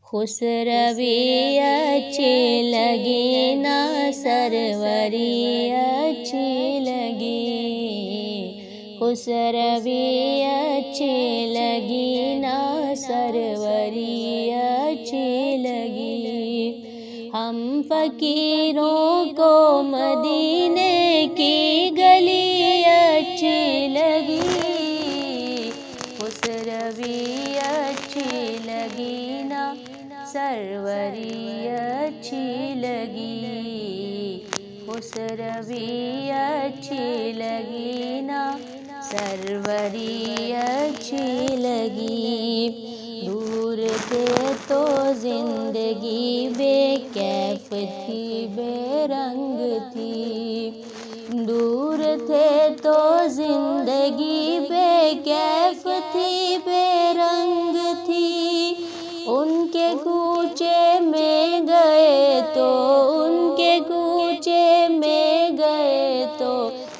خسروی اچھی لگی نا سروری اچھی لگی، خسروی اچھی لگی نا سروری اچھی لگی، ہم فقیروں کو مدینے کی گلی اچھی لگی، خسروی اچھی لگی نا سروری اچھی لگی، خسروی اچھی لگی نا سروری اچھی لگی، دور تھے تو زندگی بے کیف تھی بے رنگ تھی، دور تھے تو زندگی بے کیف تھی بے رنگ تھی، ان کے کوچے میں گئے تو ان کے کوچے میں گئے تو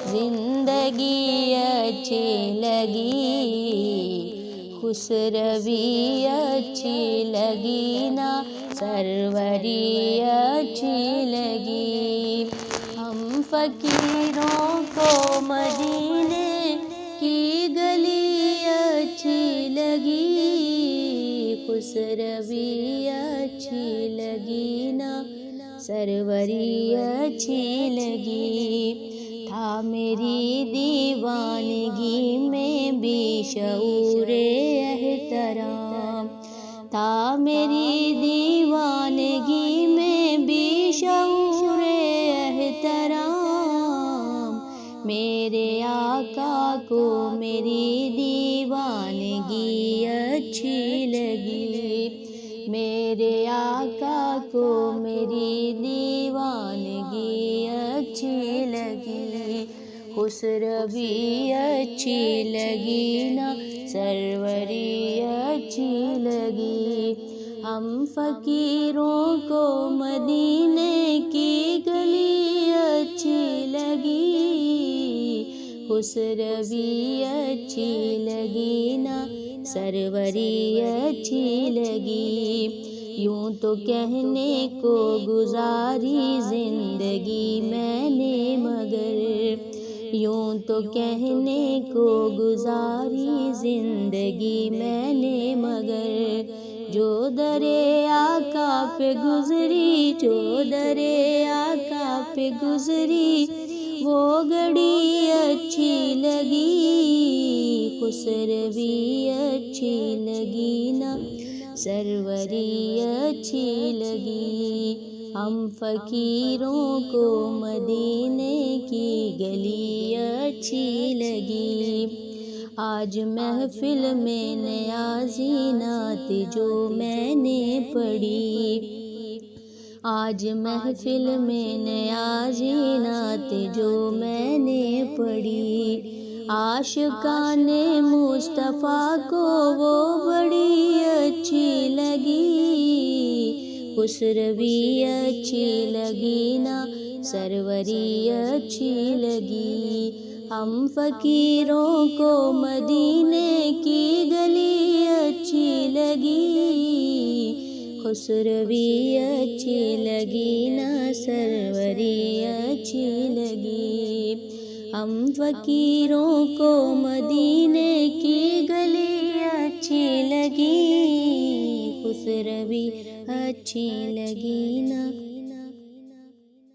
زندگی اچھی لگی، خسروی اچھی لگی نا سروری اچھی لگی، ہم فقیروں کو مدینے کی گلی اچھی لگی، خسروی اچھی لگی نا سروری اچھی لگی، تھا میری دیوانگی میں بھی شعور احترام، تھا میری دیوانگی میں بھی شعور احترام، میرے آقا کو میری دیوانگی اچھی لگی، میرے آقا کو میری دیوانگی اچھی لگی، خسروی اچھی لگی نا سروری اچھی لگی، ہم فقیروں کو مدینے کی گلی اچھی لگی، خسروی اچھی لگی نا سروری اچھی لگی، یوں تو کہنے کو گزاری زندگی میں نے مگر، یوں تو کہنے کو گزاری زندگی میں نے مگر، جو درِ آقا پہ گزری جو درِ آقا پہ گزری وہ گھڑی اچھی لگی، خسروی اچھی لگی نا سروری اچھی لگی، ہم فقیروں کو مدینے کی گلی اچھی لگی، آج محفل میں نیازی نعت جو میں نے پڑھی، آج محفل میں نیازی نعت جو میں نے پڑھی، عاشقان مصطفیٰ کو وہ بڑی اچھی لگی، خسروی اچھی لگی نا سروری اچھی لگی، ہم فقیروں کو مدینے کی گلی اچھی لگی، خسروی اچھی لگی نا سروری اچھی لگی، ہم فقیروں کو مدینے کی گلی اچھی لگی، خسروی اچھی لگی نا